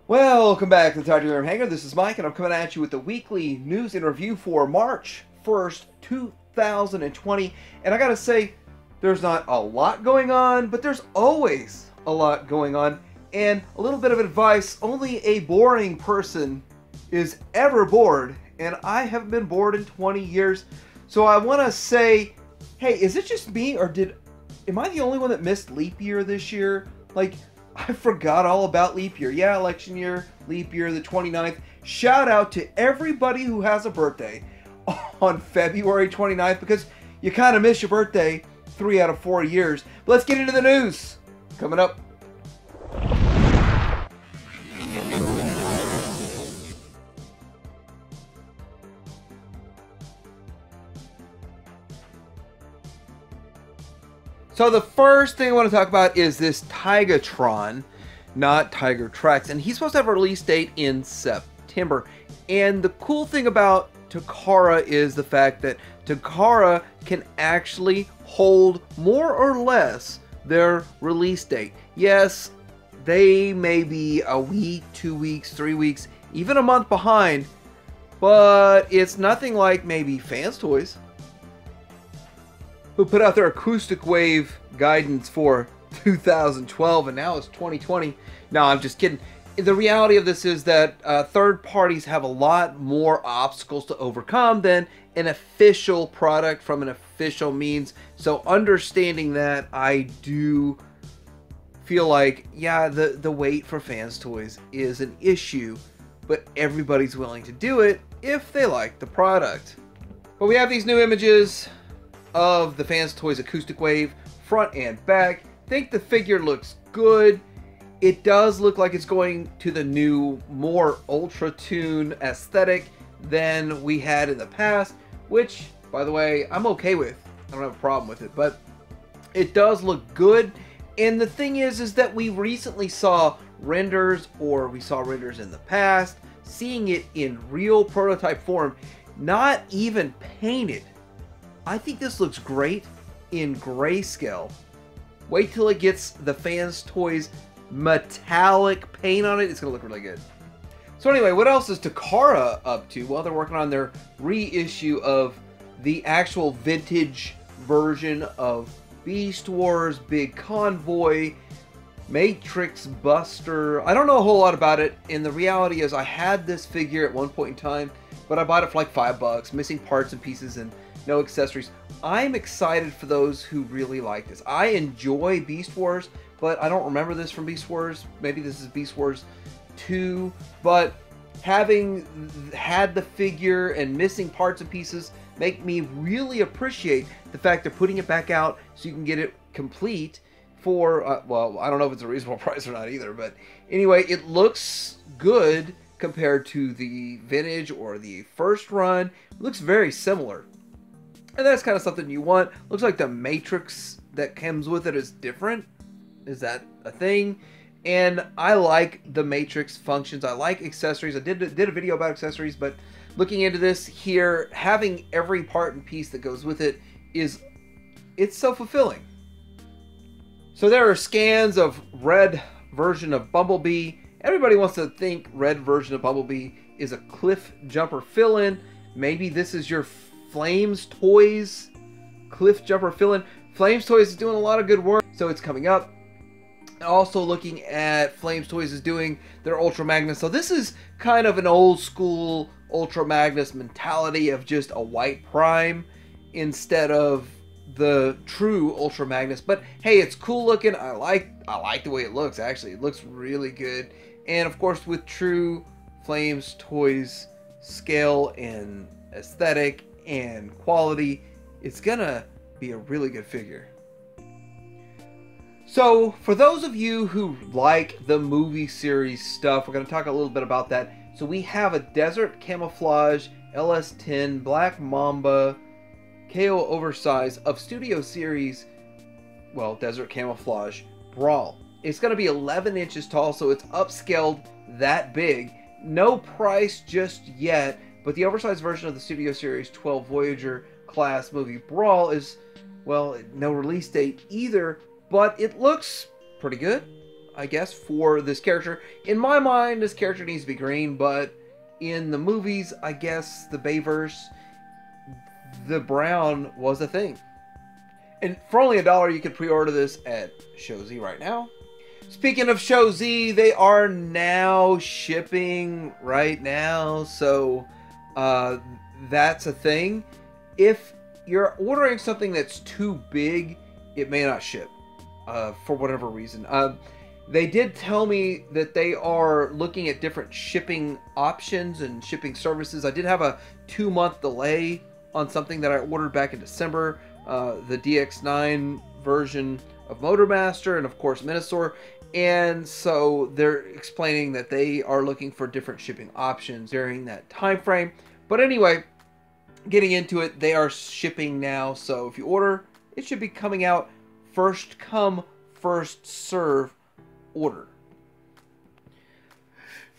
Welcome back to the Tide Hangar. This is Mike, and I'm coming at you with the weekly news and review for March 1st, 2020. And I gotta say, there's not a lot going on, but there's always a lot going on. And a little bit of advice, only a boring person is ever bored, and I haven't been bored in 20 years. So I want to say, hey, is it just me, or am I the only one that missed leap year this year? Like, I forgot all about leap year. Yeah, election year, leap year, the 29th. Shout out to everybody who has a birthday on February 29th, because you kind of miss your birthday 3 out of 4 years. But let's get into the news. Coming up. So the first thing I want to talk about is this Tigatron, not Tiger Tracks, and he's supposed to have a release date in September. And the cool thing about Takara is the fact that Takara can actually hold more or less their release date. Yes, they may be a week, 2 weeks, 3 weeks, even a month behind, but it's nothing like maybe Fans Toys, who put out their acoustic wave guidance for 2012, and now it's 2020. No, I'm just kidding. The reality of this is that third parties have a lot more obstacles to overcome than an official product from an official means. So understanding that, I do feel like, yeah, the wait for Fans Toys is an issue, but everybody's willing to do it if they like the product. But we have these new images of the Fans Toys acoustic wave, front and back. I think the figure looks good. It does look like it's going to the new, more Ultra Tune aesthetic than we had in the past, which, by the way, I'm okay with. I don't have a problem with it, but it does look good. And the thing is that we recently saw renders, or we saw renders in the past, seeing it in real prototype form, not even painted. I think this looks great in grayscale. Wait till it gets the Fans Toys metallic paint on it. It's going to look really good. So anyway, what else is Takara up to? Well, they're working on their reissue of the actual vintage version of Beast Wars, Big Convoy, Matrix Buster. I don't know a whole lot about it, and the reality is I had this figure at one point in time, but I bought it for like $5, missing parts and pieces and no accessories. I'm excited for those who really like this. I enjoy Beast Wars, but I don't remember this from Beast Wars. Maybe this is Beast Wars 2, but having had the figure and missing parts and pieces make me really appreciate the fact they're putting it back out so you can get it complete for, well, I don't know if it's a reasonable price or not either, but anyway, it looks good compared to the vintage or the first run. It looks very similar. And that's kind of something you want. Looks like the Matrix that comes with it is different. Is that a thing? And I like the Matrix functions. I like accessories. I did a video about accessories, but looking into this here, having every part and piece that goes with it it's so fulfilling. So there are scans of red version of Bumblebee. Everybody wants to think red version of Bumblebee is a cliff jumper fill-in. Maybe this is your Flames Toys cliff jumper fill-in. Flames Toys is doing a lot of good work, so it's coming up. Also looking at Flames Toys is doing their Ultra Magnus. So this is kind of an old school Ultra Magnus mentality of just a white prime instead of the true Ultra Magnus. But hey, it's cool looking. I like the way it looks. Actually, it looks really good. And of course, with true Flames Toys scale and aesthetic and quality, it's gonna be a really good figure. So for those of you who like the movie series stuff, we're going to talk a little bit about that. So we have a Desert Camouflage LS10 Black Mamba KO Oversize of Studio Series, well, Desert Camouflage Brawl. It's going to be 11 inches tall, so it's upscaled that big. No price just yet, but the oversized version of the Studio Series 12 Voyager class movie Brawl is, well, no release date either, but it looks pretty good. I guess, for this character. In my mind, this character needs to be green, but in the movies, I guess, the Bayverse, the brown was a thing. And for only $1, you can pre-order this at ShowZ right now. Speaking of ShowZ, they are now shipping right now, so that's a thing. If you're ordering something that's too big, it may not ship for whatever reason. They did tell me that they are looking at different shipping options and shipping services. I did have a 2-month delay on something that I ordered back in December, the DX9 version of Motormaster and of course Minosaur. And so they're explaining that they are looking for different shipping options during that time frame. But anyway, getting into it, they are shipping now. So if you order, it should be coming out first come, first serve order.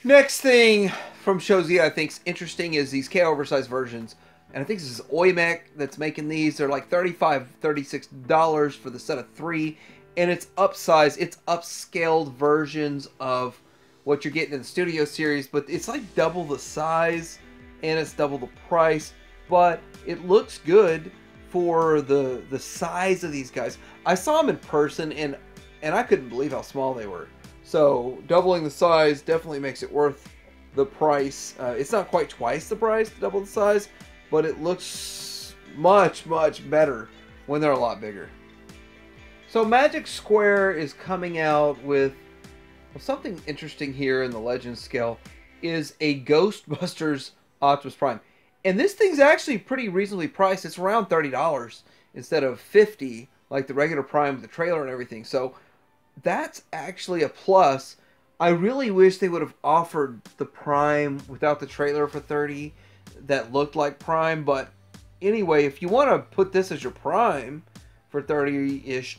Next thing from ShowZ I think is interesting is these KO oversized versions. And I think this is Oymec that's making these. They're like $35, $36 for the set of 3. And it's upsized, it's upscaled versions of what you're getting in the Studio Series. But it's like double the size and it's double the price. But it looks good for the size of these guys. I saw them in person and I couldn't believe how small they were. So doubling the size definitely makes it worth the price. It's not quite twice the price to double the size, but it looks much, much better when they're a lot bigger. So Magic Square is coming out with something interesting here in the Legends scale is a Ghostbusters Optimus Prime. And this thing's actually pretty reasonably priced. It's around $30 instead of $50 like the regular Prime with the trailer and everything. So that's actually a plus. I really wish they would have offered the Prime without the trailer for $30 that looked like Prime. But anyway, if you want to put this as your Prime for $30-ish,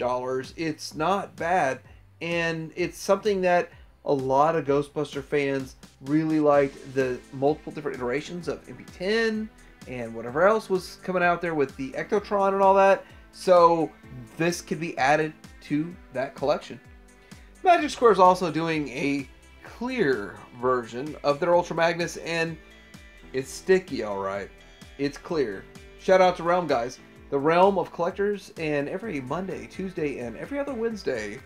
it's not bad. And it's something that a lot of Ghostbuster fans really liked, the multiple different iterations of MP10 and whatever else was coming out there with the Ectotron and all that. So this could be added to that collection. Magic Square is also doing a clear version of their Ultra Magnus, and it's sticky, alright. It's clear. Shout out to Realm, guys. The Realm of Collectors, and every Monday, Tuesday, and every other Wednesday,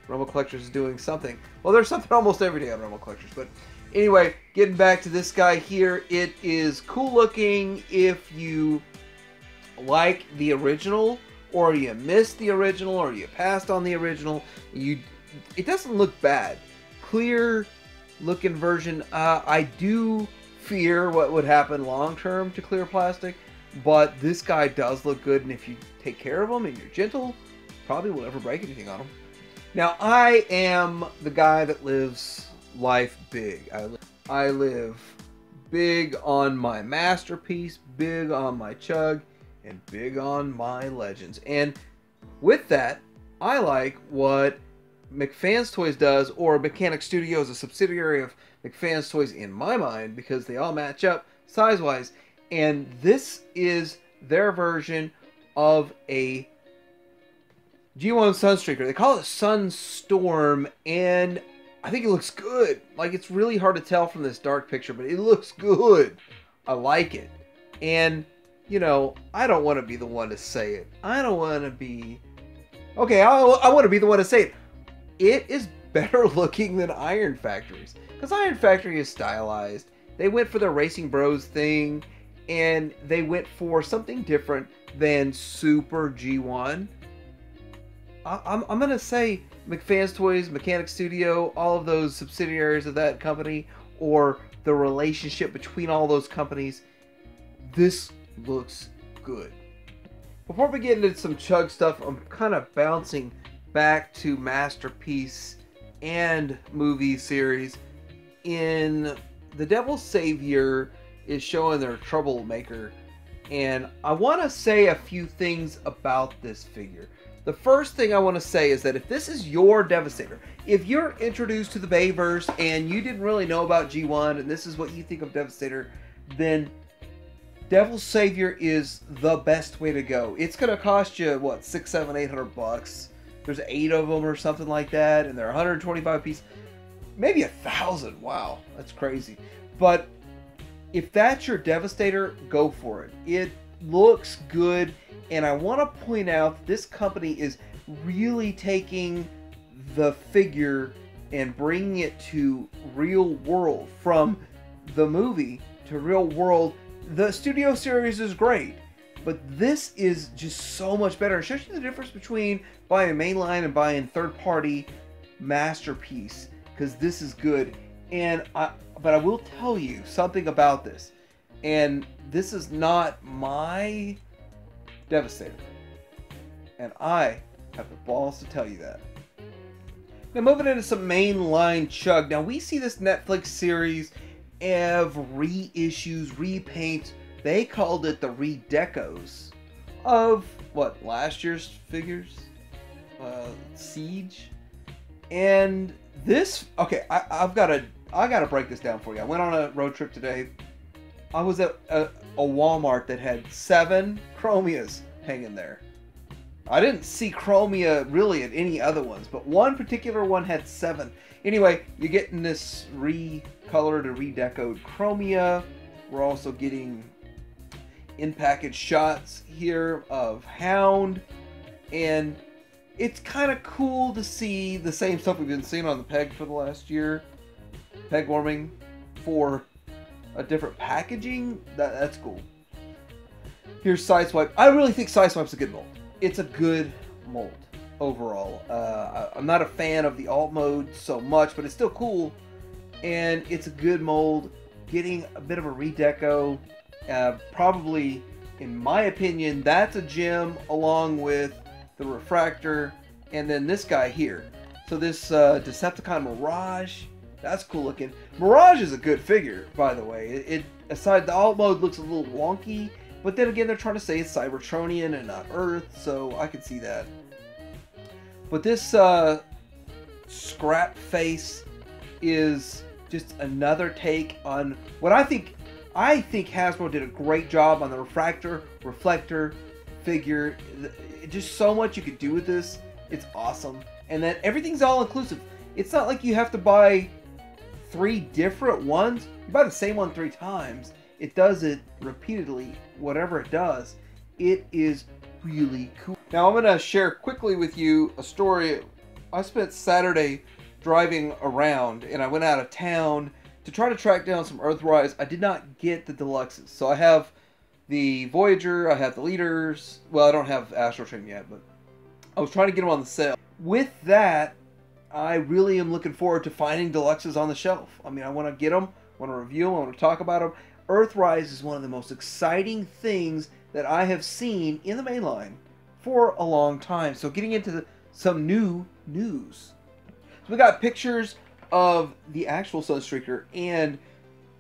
Realm of Collectors is doing something. Well, there's something almost every day on Realm of Collectors, but anyway, getting back to this guy here, it is cool looking if you like the original, or you missed the original, or you passed on the original. It doesn't look bad. Clear looking version. I do fear what would happen long term to clear plastic, but this guy does look good, and if you take care of him and you're gentle, probably won't ever break anything on him. Now, I am the guy that lives life big. I live big on my Masterpiece, big on my Chug, and big on my Legends. And with that, I like what McFans Toys does, or Mechanic Studio is a subsidiary of McFans Toys in my mind, because they all match up size-wise. And this is their version of a G1 Sunstreaker. They call it Sunstorm, and I think it looks good. Like, it's really hard to tell from this dark picture, but it looks good. I like it. And, you know, I don't want to be the one to say it. I don't want to be... Okay, I want to be the one to say it. It is better looking than Iron Factory's, because Iron Factory is stylized. They went for the Racing Bros thing, and they went for something different than Super G1. I'm going to say McFans Toys, Mechanic Studio, all of those subsidiaries of that company, or the relationship between all those companies, this looks good. Before we get into some Chug stuff, I'm kind of bouncing back to Masterpiece and movie series. In The Devil's Savior is showing their Troublemaker, and I want to say a few things about this figure. The first thing I want to say is that if this is your Devastator, if you're introduced to the Bayverse and you didn't really know about G1 and this is what you think of Devastator, then Devil's Savior is the best way to go. It's going to cost you, what, $600, $700, $800 there's 8 of them or something like that, and they're 125 pieces, maybe 1,000. Wow, that's crazy. But if that's your Devastator, go for it. It looks good, and I want to point out this company is really taking the figure and bringing it to real world. From the movie to real world, the studio series is great, but this is just so much better. It shows you the difference between buying mainline and buying third-party masterpiece, because this is good. But I will tell you something about this, and this is not my Devastator, and I have the balls to tell you that. Now, moving into some mainline chug. Now, we see this Netflix series of reissues, repaints. They called it the redecos of, what, last year's figures? Siege? And this, okay, I gotta break this down for you. I went on a road trip today. I was at a Walmart that had 7 Chromias hanging there. I didn't see Chromia really at any other ones, but one particular one had 7. Anyway, you're getting this recolored or redecoed Chromia. We're also getting in-package shots here of Hound, and it's kind of cool to see the same stuff we've been seeing on the peg for the last year. Peg warming for a different packaging. That's cool. Here's Sideswipe. I really think Sideswipe's a good mold. It's a good mold overall. I'm not a fan of the alt mode so much, but it's still cool, and it's a good mold. Getting a bit of a redeco, probably, in my opinion, that's a gem, along with the Refractor, and then this guy here. So this Decepticon Mirage, that's cool looking. Mirage is a good figure, by the way. Aside, the alt mode looks a little wonky, but then again, they're trying to say it's Cybertronian and not Earth, so I can see that. But this scrap face is just another take on what I think Hasbro did a great job on the Refractor, Reflector figure. Just so much you could do with this. It's awesome. And then everything's all inclusive. It's not like you have to buy 3 different ones. You buy the same one 3 times. It does it repeatedly. Whatever it does, it is really cool. Now I'm going to share quickly with you a story. I spent Saturday driving around, and I went out of town to try to track down some Earthrise. I did not get the deluxes. So I have the Voyager, I have the Leaders. Well, I don't have Astro Train yet, but I was trying to get them on the sale. With that, I really am looking forward to finding deluxes on the shelf. I mean, I want to get them, I want to review them, I want to talk about them. Earthrise is one of the most exciting things that I have seen in the mainline for a long time. So getting into some new news. So we got pictures of the actual Sunstreaker and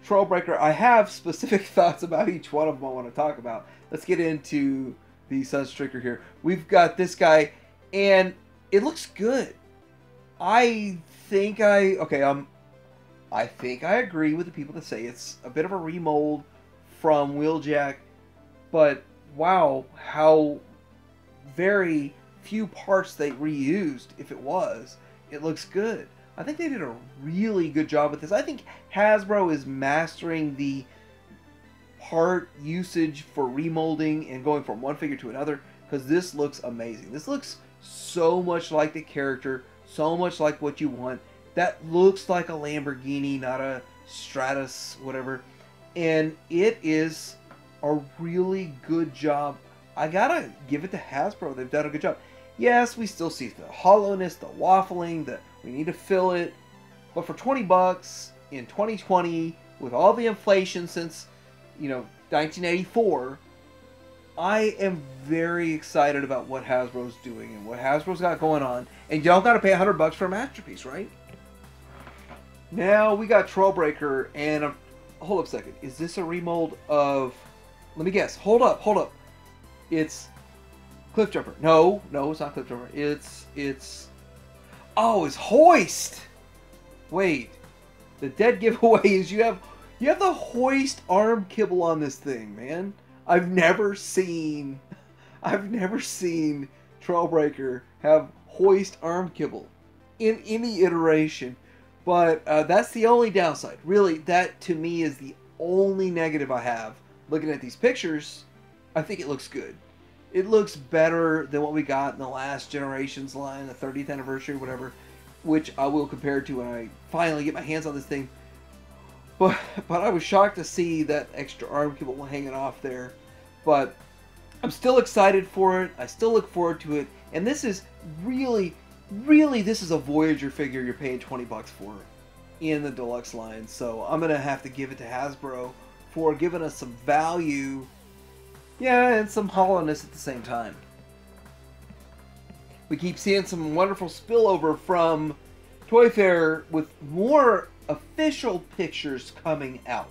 Trailbreaker. I have specific thoughts about each one of them I want to talk about. Let's get into the Sunstreaker here. We've got this guy, and it looks good. I think I agree with the people that say it's a bit of a remold from Wheeljack, but wow, how very few parts they reused. If it was, it looks good. I think they did a really good job with this. I think Hasbro is mastering the part usage for remolding and going from one figure to another, because this looks amazing. This looks so much like the character, so much like what you want. That looks like a Lamborghini, not a Stratus, whatever. And it is a really good job. I gotta give it to Hasbro. They've done a good job. Yes, we still see the hollowness, the waffling, the we need to fill it. But for 20 bucks in 2020, with all the inflation since, 1984, I am very excited about what Hasbro's doing and what Hasbro's got going on. And you don't gotta pay 100 bucks for a masterpiece, right? Now we got Trailbreaker, and hold up a second. Is this a remold of? Let me guess. Hold up. It's Cliffjumper. No, it's not Cliffjumper. It's. Oh, it's Hoist. Wait, the dead giveaway is you have the Hoist arm kibble on this thing, man. I've never seen Trailbreaker have hoist arm kibble in any iteration. But that's the only downside. Really, that to me is the only negative I have. Looking at these pictures, I think it looks good. It looks better than what we got in the last generation's line, the 30th anniversary, whatever, which I will compare to when I finally get my hands on this thing. But I was shocked to see that extra arm kibble hanging off there. But I'm still excited for it. I still look forward to it. And this is really, this is a Voyager figure you're paying 20 bucks for in the deluxe line. So I'm going to have to give it to Hasbro for giving us some value. Yeah, and some hollowness at the same time. We keep seeing some wonderful spillover from Toy Fair with more official pictures coming out.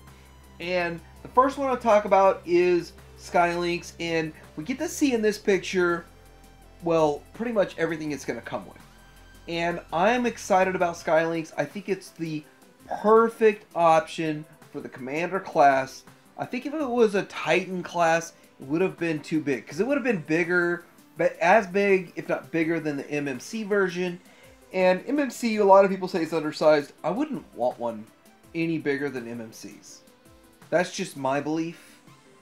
And the first one I'll talk about is Skylinks, and we get to see in this picture, well, pretty much everything it's going to come with. And I'm excited about Skylinks. I think it's the perfect option for the Commander class. I think if it was a Titan class, it would have been too big, because it would have been bigger, but as big, if not bigger, than the MMC version. And MMC, a lot of people say it's undersized. I wouldn't want one any bigger than MMC's. That's just my belief.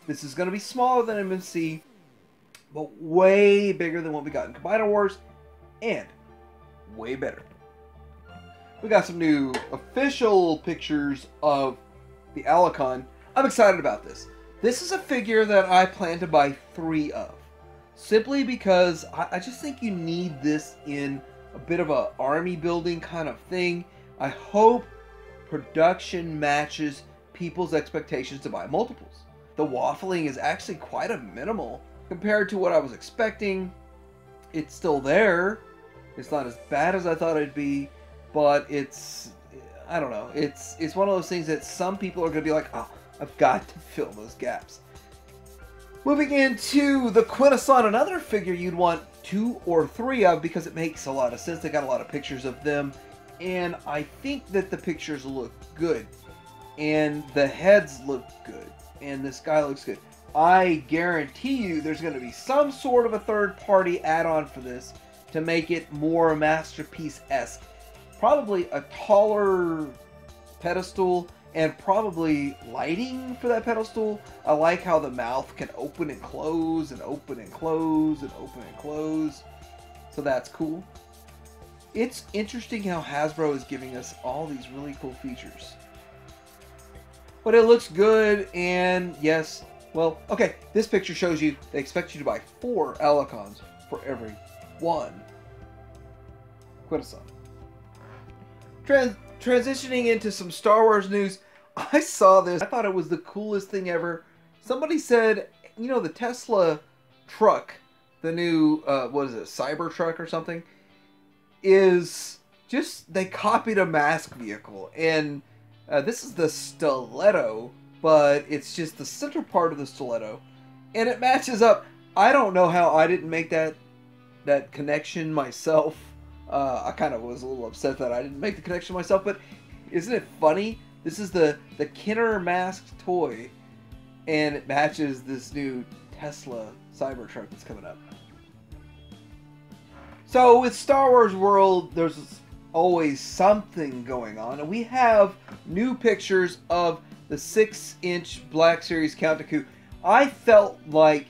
This is going to be smaller than MMC, but way bigger than what we got in Combiner Wars, and way better. We got some new official pictures of the Alicon. I'm excited about this. This is a figure that I plan to buy 3 of. Simply because I just think you need this in a bit of a army building kind of thing. I hope production matches people's expectations to buy multiples. The waffling is actually quite a minimal compared to what I was expecting. It's still there. It's not as bad as I thought it'd be, but it's, I don't know. It's one of those things that some people are going to be like, oh, I've got to fill those gaps. Moving into the Quintesson, another figure you'd want 2 or 3 of because it makes a lot of sense. They got a lot of pictures of them, and I think that the pictures look good, and the heads look good, and this guy looks good. I guarantee you there's going to be some sort of a third-party add-on for this to make it more Masterpiece-esque. Probably a taller pedestal, and probably lighting for that pedestal. I like how the mouth can open and close, and open and close, and open and close. So that's cool. It's interesting how Hasbro is giving us all these really cool features. But it looks good, and yes, well, okay, this picture shows you they expect you to buy 4 Alicons for every 1 Quintesson. Transitioning into some Star Wars news, I saw this. I thought it was the coolest thing ever. Somebody said, you know, the Tesla truck, the new, what is it, Cybertruck or something, is just, they copied a mask vehicle. And this is the stiletto, but it's just the center part of the stiletto. And it matches up. I don't know how I didn't make that connection myself. I kind of was a little upset that I didn't make the connection myself, but isn't it funny? This is the Kenner masked toy, and it matches this new Tesla Cybertruck that's coming up. So with Star Wars World, there's always something going on, and we have new pictures of the 6-inch Black Series Count Dooku. I felt like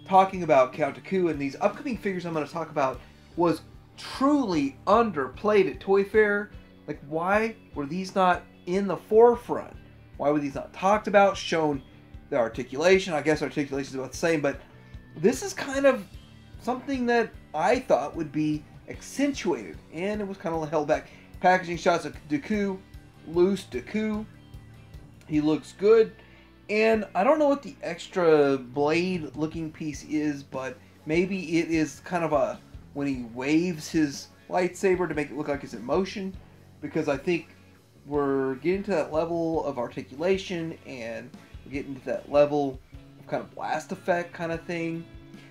talking about Count Dooku and these upcoming figures I'm going to talk about was truly underplayed at Toy Fair. Like, why were these not in the forefront? Why were these not talked about, shown the articulation? I guess articulation is about the same, but this is kind of something that I thought would be accentuated, and it was kind of held back. Packaging shots of Dooku, loose Dooku. He looks good, and I don't know what the extra blade looking piece is, but maybe it is kind of a, when he waves his lightsaber to make it look like it's in motion, because I think we're getting to that level of articulation, and we're getting to that level of kind of blast effect kind of thing.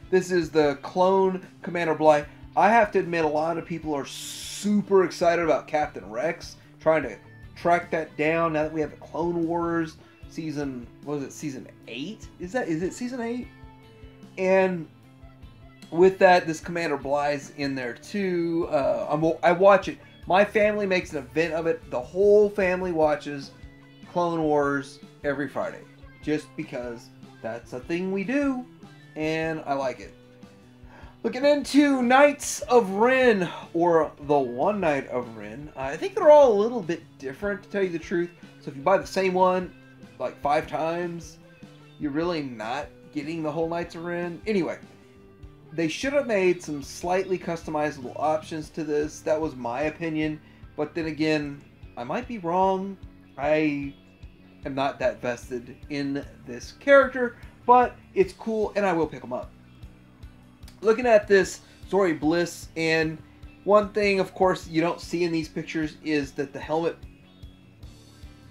This is the clone Commander Bly. I have to admit, a lot of people are super excited about Captain Rex, trying to track that down now that we have the Clone Wars season, what is it, season 8? Is it season 8? And with that, this Commander Bly's in there too. I watch it. My family makes an event of it. The whole family watches Clone Wars every Friday, just because that's a thing we do, and I like it. Looking into Knights of Ren, or the One Night of Ren. I think they're all a little bit different, to tell you the truth. So if you buy the same one like 5 times, you're really not getting the whole Knights of Ren. Anyway, they should have made some slightly customizable options to this. That was my opinion. But then again, I might be wrong. I am not that vested in this character, but it's cool and I will pick them up. Looking at this Zori Bliss, and one thing, of course, you don't see in these pictures is that the helmet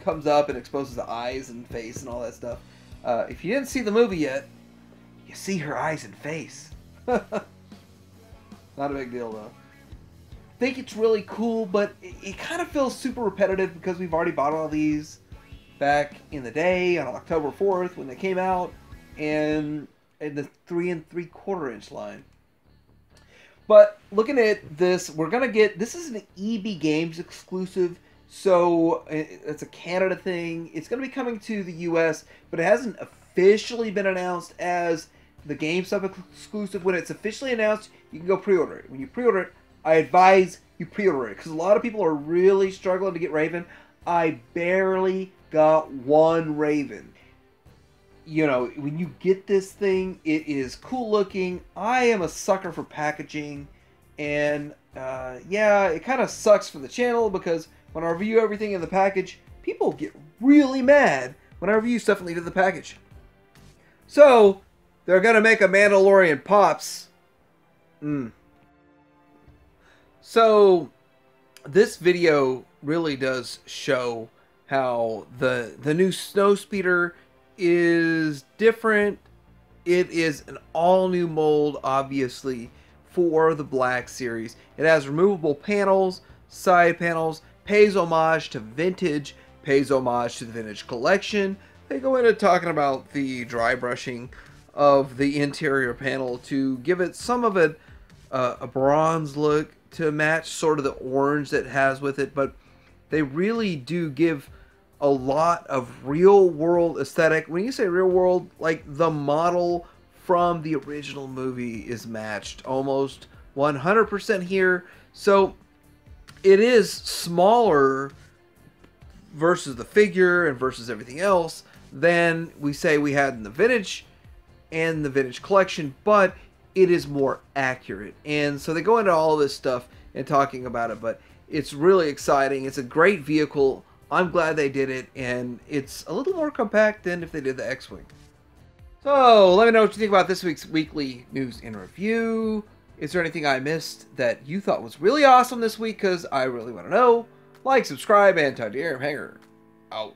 comes up and exposes the eyes and face and all that stuff. If you didn't see the movie yet, you see her eyes and face. Not a big deal, though. I think it's really cool, but it kind of feels super repetitive because we've already bought all these back in the day on October 4th when they came out, and in the 3 3/4 inch line. But looking at this, we're gonna get, this is an EB Games exclusive, so it's a Canada thing. It's gonna be coming to the US, but it hasn't officially been announced as the GameStop exclusive. When it's officially announced, you can go pre-order it. When you pre-order it, I advise you pre-order it, because a lot of people are really struggling to get Raven. I barely got one Raven. You know, when you get this thing, it is cool looking. I am a sucker for packaging, and yeah, it kind of sucks for the channel because when I review everything in the package, people get really mad when I review stuff and leave it in the package. So they're gonna make a Mandalorian Pops. So this video really does show how the new Snowspeeder is different. It is an all new mold, obviously, for the Black Series. It has removable panels, side panels, pays homage to vintage, pays homage to the vintage collection. They go into talking about the dry brushing of the interior panel to give it some of a bronze look to match sort of the orange that it has with it, but they really do give a lot of real world aesthetic. When you say real world, like the model from the original movie is matched almost 100% here. So it is smaller versus the figure and versus everything else than we say we had in the vintage and the vintage collection, but it is more accurate. And so they go into all this stuff and talking about it, but it's really exciting. It's a great vehicle. I'm glad they did it, and it's a little more compact than if they did the X-Wing. So, let me know what you think about this week's weekly news and review. Is there anything I missed that you thought was really awesome this week? Because I really want to know. Like, subscribe, and talk to your hanger. Out.